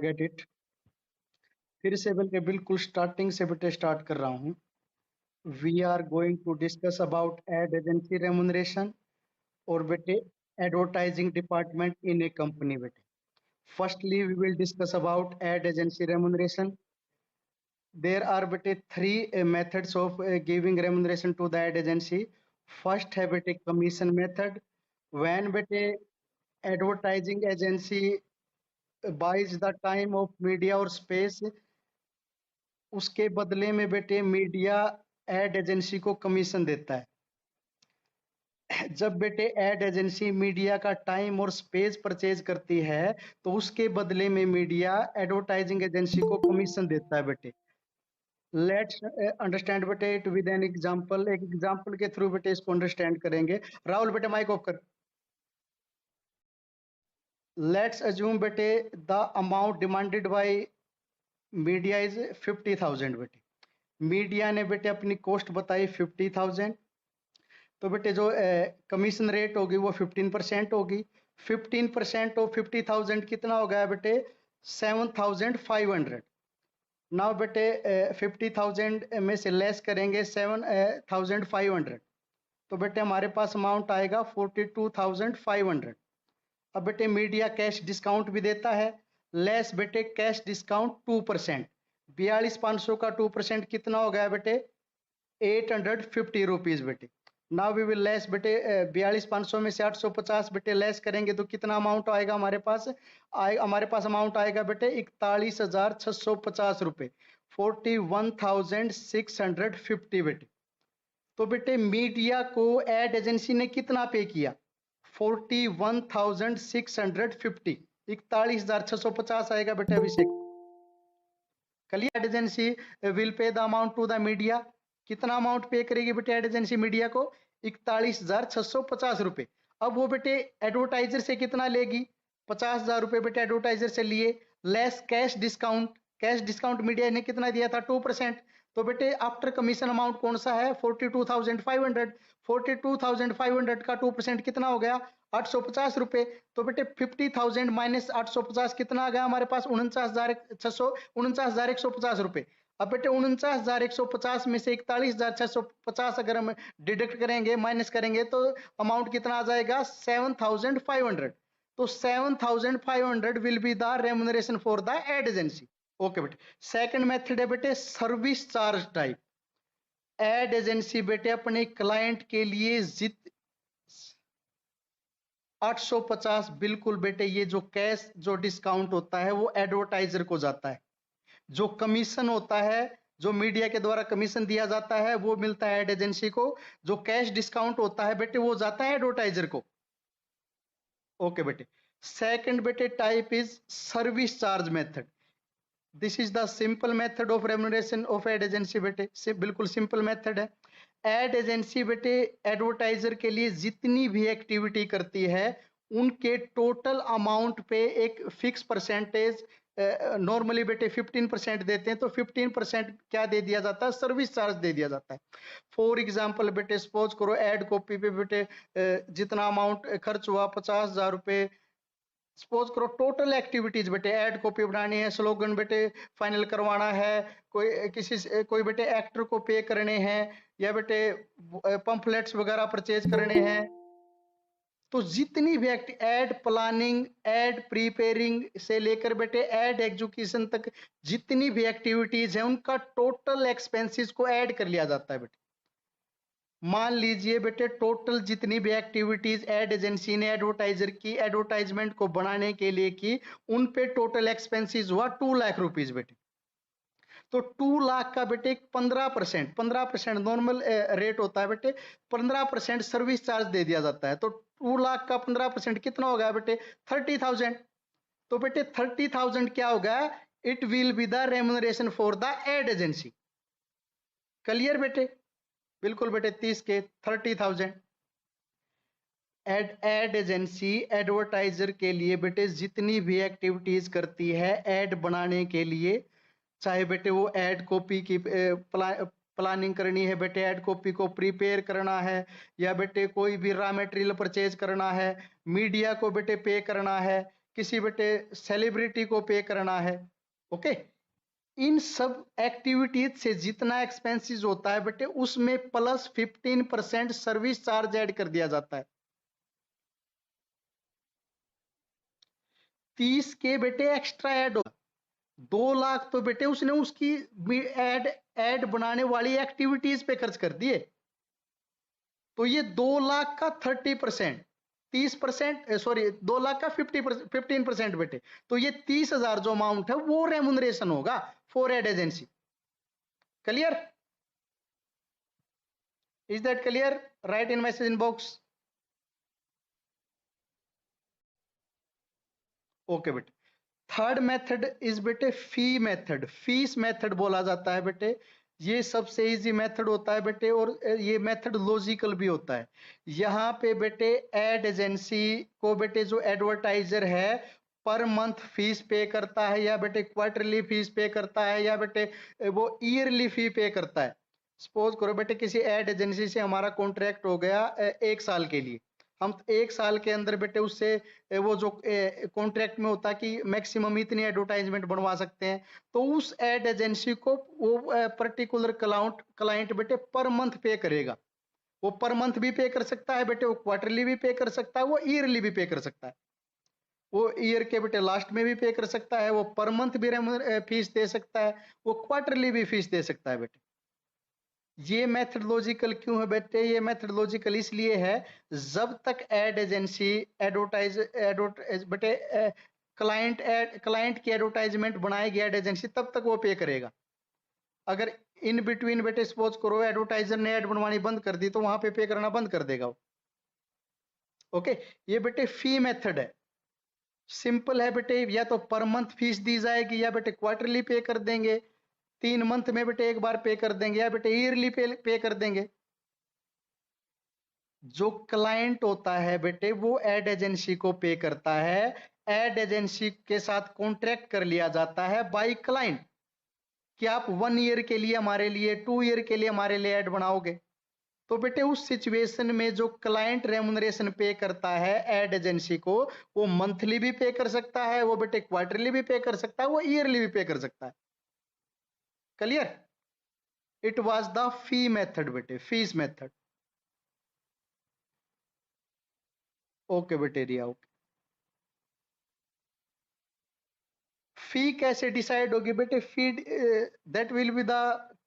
Get it. फिर से बेटे बिल्कुल स्टार्टिंग से बेटे स्टार्ट कर रहा हूँ। We are going to discuss about ad agency remuneration और बेटे advertising department in a company बेटे। Firstly we will discuss about ad agency remuneration. There are बेटे three methods of giving remuneration to the ad agency. First है बेटे commission method. When बेटे advertising agency buys the time of media or space, उसके बदले में बेटे media ad agency को commission देता है। जब बेटे एड एजेंसी मीडिया का टाइम और स्पेस परचेज करती है तो उसके बदले में मीडिया एडवर्टाइजिंग एजेंसी को कमीशन देता है बेटे। लेट्स अंडरस्टैंड बेटे इट विद एन एग्जांपल। एक एग्जांपल के थ्रू बेटे इसको अंडरस्टैंड करेंगे। राहुल बेटे माइक ऑफ कर। लेट्स अज्यूम बेटे the amount demanded by media is 50,000 बेटे। मीडिया ने बेटे अपनी कॉस्ट बताई 50,000, तो बेटे जो कमीशन रेट होगी वो 15% होगी। 15% ऑफ 50,000 कितना हो गया बेटे 7,500। नाउ बेटे 50,000 में से लेस करेंगे 7,500, तो बेटे हमारे पास अमाउंट आएगा 42,500। अब बेटे मीडिया कैश डिस्काउंट भी देता है। लेस बेटे कैश डिस्काउंट 2%। 42,500 का 2% कितना हो गया बेटे 850 रुपीज बेटे। नाउ वी विल लेस बेटे 42,500 में से 850 बेटे लेस करेंगे तो कितना अमाउंट आएगा हमारे पास अमाउंट आएगा बेटे 41,650 रुपए, 41,650 बेटे। तो बेटे मीडिया को एड एजेंसी ने कितना पे किया 41,650, 41,650 आएगा बेटे Abhishek. Clear? Ad agency will pay the amount to the media. कितना अमाउंट पे करेगी बेटे एड एजेंसी मीडिया को 41,650 रुपए। अब वो बेटे एडवर्टाइजर से कितना लेगी 50,000 रुपए बेटे एडवर्टाइजर से लिए, less cash discount. Cash discount media ने कितना दिया था 2%, तो बेटे आफ्टर कमीशन अमाउंट कौन सा है 42,500। 42,500 का 2% कितना हो गया 850 रुपए। तो बेटे 50,000 माइनस 850 कितना आ गया हमारे पास 49,150 रुपए। अब बेटे 49,150 में से 41,650 अगर हम डिडक्ट करेंगे माइनस करेंगे तो अमाउंट कितना आ जाएगा 7,500। तो 7,500 will be the remuneration for the ad agency. Okay बेटे। सेकंड मेथड है बेटे service charge type. Ad agency बेटे अपने क्लाइंट के लिए 850 बिल्कुल बेटे ये जो कैश जो डिस्काउंट होता है वो एडवर्टाइजर को जाता है। जो कमीशन होता है जो मीडिया के द्वारा कमीशन दिया जाता है वो मिलता है एड एजेंसी को। जो कैश डिस्काउंट होता है बेटे वो जाता है एडवर्टाइजर को। ओके बेटे। सेकंड बेटे type is service charge method. This is the simple method of remuneration of ad agency बेटे। बिल्कुल सिंपल मेथड है। एड एजेंसी बेटे एडवर्टाइजर के लिए जितनी भी एक्टिविटी करती है उनके टोटल अमाउंट पे एक फिक्स परसेंटेज नॉर्मली बेटे 15% देते हैं, तो 15% क्या दे दिया जाता है सर्विस चार्ज दे दिया जाता है। फॉर एग्जांपल बेटे सपोज करो एड कॉपी पे बेटे जितना अमाउंट खर्च हुआ 50,000 रुपए। सपोज करो टोटल एक्टिविटीज बेटे एड कॉपी बनानी है, स्लोगन बेटे फाइनल करवाना है, कोई बेटे एक्टर को पे करने हैं या बेटे पंफलेट्स वगैरह परचेज करने हैं। तो जितनी भी एड प्लानिंग एड प्रिपेयरिंग से लेकर बेटे एड एग्जीक्यूशन तक जितनी भी एक्टिविटीज है उनका टोटल एक्सपेंसेस को ऐड कर लिया जाता है बेटे। मान लीजिए बेटे टोटल जितनी भी एक्टिविटीज एड एजेंसी ने एडवर्टाइजर की एडवर्टाइजमेंट को बनाने के लिए की उन पे टोटल एक्सपेंसेस हुआ 2 लाख रुपीज बेटे। तो 2 लाख का बेटे 15% नॉर्मल रेट होता है बेटे, 15% सर्विस चार्ज दे दिया जाता है। तो 2 लाख का 15% कितना हो गया बेटे 30,000। तो बेटे 30,000 क्या होगा it will be the remuneration for the ad agency. Clear बेटे? बिल्कुल बेटे 30 के 30,000। एड एजेंसी एडवर्टाइजर के लिए बेटे जितनी भी एक्टिविटीज करती है एड बनाने के लिए, चाहे बेटे वो एड कॉपी की प्लानिंग करनी है बेटे, एड कॉपी को प्रिपेयर करना है या बेटे कोई भी रॉ मटेरियल परचेज करना है, मीडिया को बेटे पे करना है किसी बेटे सेलिब्रिटी को पे करना है। ओके, इन सब एक्टिविटीज से जितना एक्सपेंसेस होता है बेटे उसमें प्लस 15% सर्विस चार्ज ऐड कर दिया जाता है। 30 के बेटे एक्स्ट्रा ऐड होगा। 2 लाख तो बेटे उसने उसकी ऐड बनाने वाली एक्टिविटीज पे खर्च कर दिए, तो ये 2 लाख का 30%, 30%, सॉरी 2 लाख का 15% बेटे, तो ये 30,000 जो अमाउंट है वो रेमुनरेशन होगा for ad agency. Clear? Is that clear? Right in message in box. Okay बेटे, थर्ड मेथड इज बेटे फी मेथड, फीस मेथड बोला जाता है बेटे। ये सबसे इजी मेथड होता है बेटे, और ये मेथड लॉजिकल भी होता है। यहाँ पे बेटे एड एजेंसी को बेटे जो एडवर्टाइजर है पर मंथ फीस पे करता है, या बेटे क्वार्टरली फीस पे करता है, या बेटे वो ईयरली फी पे करता है। सपोज करो बेटे किसी एड एजेंसी से हमारा कॉन्ट्रैक्ट हो गया 1 साल के लिए, हम 1 साल के अंदर बेटे उससे वो जो कॉन्ट्रैक्ट में होता है कि मैक्सिमम इतनी एडवर्टाइजमेंट बनवा सकते हैं, तो उस एड एजेंसी को वो पर्टिकुलर क्लाइंट बेटे पर मंथ पे करेगा। वो पर मंथ भी पे कर सकता है बेटे, वो क्वार्टरली भी पे कर सकता है, वो ईयरली भी पे कर सकता है, वो ईयर के बेटे लास्ट में भी पे कर सकता है, वो पर मंथ भी फीस दे सकता है, वो क्वार्टरली भी फीस दे सकता है बेटे। ये मेथडोलॉजिकल क्यों है बेटे? ये मेथडोलॉजिकल इसलिए है, जब तक एड एजेंसी एडवर्टाइज बेटे क्लाइंट की एडवर्टाइजमेंट बनाएगी एड एजेंसी, तब तक वो पे करेगा। अगर इन बिटवीन बेटे सपोज करो एडवर्टाइजर ने एड बनवानी बंद कर दी, तो वहां पे करना बंद कर देगा वो। ओके, ये बेटे फी मेथड है, सिंपल है बेटे, या तो पर मंथ फीस दी जाएगी, या बेटे क्वार्टरली पे कर देंगे, 3 मंथ में बेटे एक बार पे कर देंगे, या बेटे ईयरली पे कर देंगे। जो क्लाइंट होता है बेटे वो एड एजेंसी को पे करता है, एड एजेंसी के साथ कॉन्ट्रैक्ट कर लिया जाता है बाय क्लाइंट कि आप 1 ईयर के लिए हमारे लिए, 2 ईयर के लिए हमारे लिए एड बनाओगे। तो बेटे उस सिचुएशन में जो क्लाइंट रेमुनरेशन पे करता है एड एजेंसी को, वो मंथली भी पे कर सकता है, वो बेटे क्वार्टरली भी पे कर सकता है, वो ईयरली भी पे कर सकता है। Clear? It was the fee method बेटे, फीस मेथड। ओके बेटे रिया, ओके। फी कैसे डिसाइड होगी बेटे? फी that will be the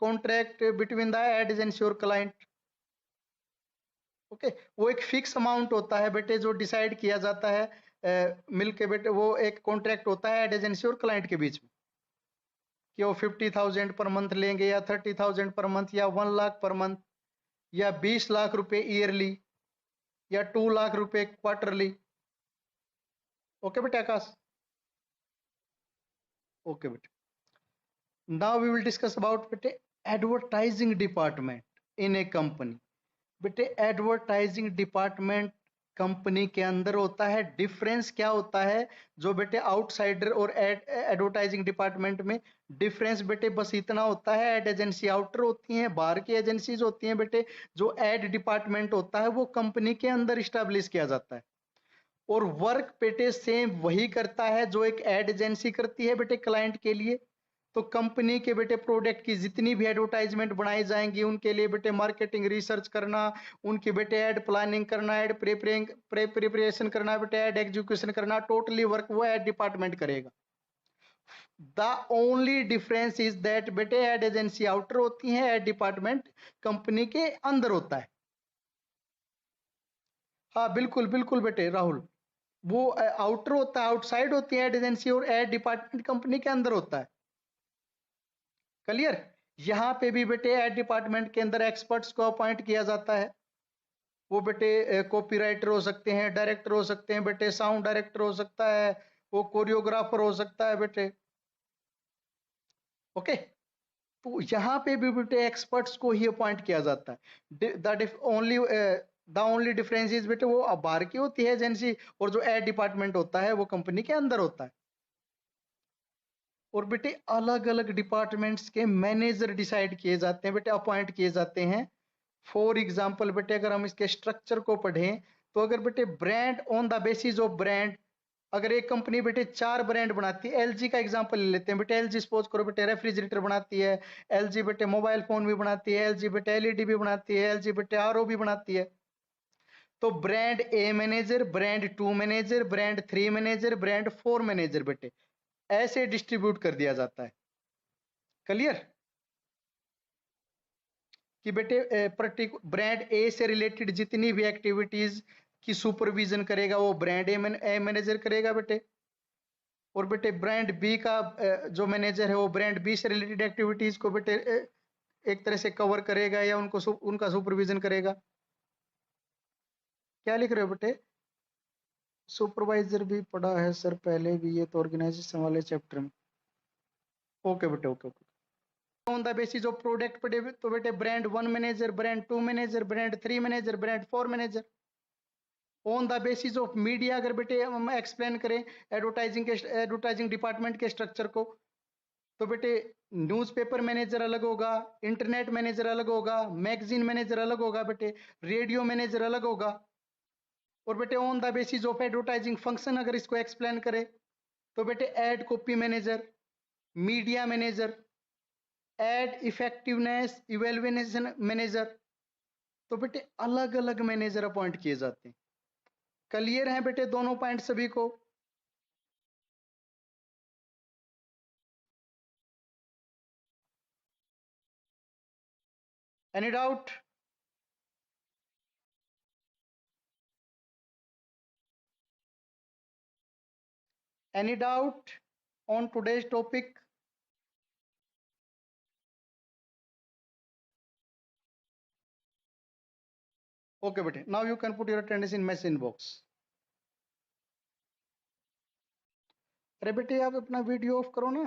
contract between the ad agency और क्लाइंट। ओके, वो एक फिक्स अमाउंट होता है बेटे जो डिसाइड किया जाता है मिलके बेटे, वो एक कॉन्ट्रैक्ट होता है एड एजेंसी और क्लाइंट के बीच में कि वो 50,000 पर मंथ लेंगे, या 30,000 पर मंथ, या 1 लाख पर मंथ, या 20 लाख रुपए ईयरली, या 2 लाख रुपए क्वार्टरली। ओके बेटे आकाश? ओके बेटे, now we will discuss about बेटे advertising department in a company. बेटे एडवर्टाइजिंग डिपार्टमेंट कंपनी के अंदर होता है। डिफरेंस क्या होता है जो बेटे आउटसाइडर और एडवर्टाइजिंग डिपार्टमेंट में? डिफरेंस बेटे बस इतना होता है, एड एजेंसी आउटर होती हैं, बाहर की एजेंसीज होती हैं बेटे, जो एड डिपार्टमेंट होता है वो कंपनी के अंदर स्टैब्लिश किया जाता है, और वर्क बेटे सेम वही करता है जो एक एड एजेंसी करती है बेटे क्लाइंट के लिए। तो कंपनी के बेटे प्रोडक्ट की जितनी भी एडवर्टाइजमेंट बनाई जाएंगी उनके लिए बेटे मार्केटिंग रिसर्च करना, उनकी बेटे एड प्लानिंग करना, एड प्रिपरेशन करना, बेटे एड एग्जीक्यूशन करना, टोटली वर्क वो एड डिपार्टमेंट करेगा। The only difference is that बेटे एड एजेंसी आउटर होती है, एड डिपार्टमेंट कंपनी के अंदर होता है। हाँ बिल्कुल बिल्कुल बेटे राहुल, वो आउटर होता है, आउटसाइड होती है एड एजेंसी, और एड डिपार्टमेंट कंपनी के अंदर होता है। क्लियर? यहाँ पे भी बेटे एड डिपार्टमेंट के अंदर एक्सपर्ट्स को अपॉइंट किया जाता है। वो बेटे कॉपीराइटर हो सकते हैं, डायरेक्टर हो सकते हैं बेटे, साउंड डायरेक्टर हो सकता है, वो कोरियोग्राफर हो सकता है बेटे। ओके, तो यहाँ पे भी बेटे एक्सपर्ट्स को ही अपॉइंट किया जाता है। द ओनली डिफरेंस इज बेटे वो बाहर की होती है एजेंसी, और जो एड डिपार्टमेंट होता है वो कंपनी के अंदर होता है। और बेटे अलग अलग डिपार्टमेंट्स के मैनेजर डिसाइड किए जाते हैं बेटे, अपॉइंट किए जाते हैं। फॉर एग्जाम्पल बेटे अगर हम इसके स्ट्रक्चर को पढ़ें, तो अगर बेटे brand, on the basis of brand, अगर एक कंपनी बेटे 4 ब्रांड बनाती है, एलजी का एग्जांपल ले लेते हैं बेटे, एलजी सपोज करो बेटे रेफ्रिजरेटर बनाती है, एलजी बेटे मोबाइल फोन भी बनाती है, एलजी बेटे एलईडी भी बनाती है, एलजी बेटे आरओ भी बनाती है। तो brand a manager, brand 2 manager, brand 3 manager, brand 4 manager बेटे ऐसे डिस्ट्रीब्यूट कर दिया जाता है। क्लियर कि बेटे ब्रांड ए से रिलेटेड जितनी भी एक्टिविटीज की सुपरविजन करेगा वो ब्रांड ए मैनेजर करेगा बेटे, और बेटे ब्रांड बी का जो मैनेजर है वो ब्रांड बी से रिलेटेड एक्टिविटीज को बेटे एक तरह से कवर करेगा या उनका सुपरविजन करेगा। क्या लिख रहे हो बेटे? सुपरवाइजर भी पढ़ा है सर पहले भी, ये तो ऑर्गेनाइजेशन वाले चैप्टर में। ओके बेटे, okay okay. On the basis of product पे तो बेटे brand 1 manager, brand 2 manager, brand 3 manager, brand 4 manager. On the basis of media अगर बेटे हम एक्सप्लेन करें एडवर्टाइजिंग डिपार्टमेंट के स्ट्रक्चर को, तो बेटे न्यूज़पेपर मैनेजर अलग होगा, इंटरनेट मैनेजर अलग होगा, मैगजीन मैनेजर अलग होगा बेटे, रेडियो मैनेजर अलग होगा। और बेटे on the basis of advertising function अगर इसको एक्सप्लेन करें तो बेटे ad copy manager, media manager, ad effectiveness evaluation manager, तो बेटे अलग अलग मैनेजर अपॉइंट किए जाते हैं। क्लियर है बेटे दोनों पॉइंट सभी को? Any doubt? Any doubt on today's topic? Okay बेटे, now you can put your attendance in message box. अरे बेटे आप अपना वीडियो ऑफ करो ना।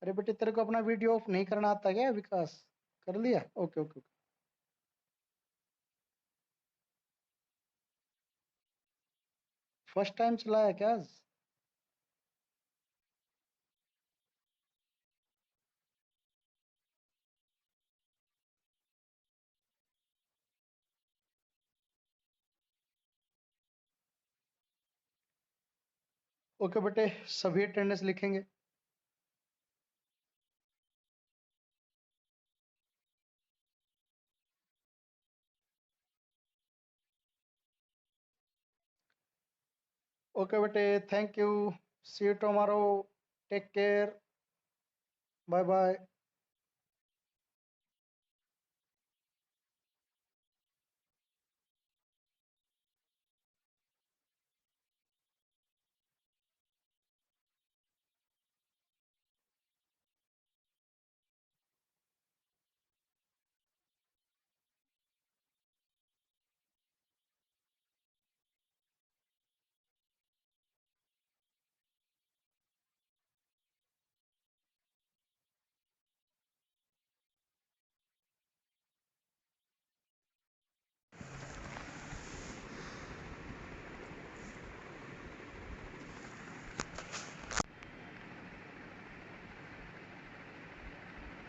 अरे बेटे तेरे को अपना वीडियो ऑफ नहीं करना आता क्या विकास? कर लिया? Okay okay. फर्स्ट टाइम चलाया क्या आज? ओके बेटे, सभी अटेंडेंस लिखेंगे। ओके बेटे, thank you, see you tomorrow, take care, bye bye.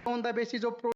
On the basis of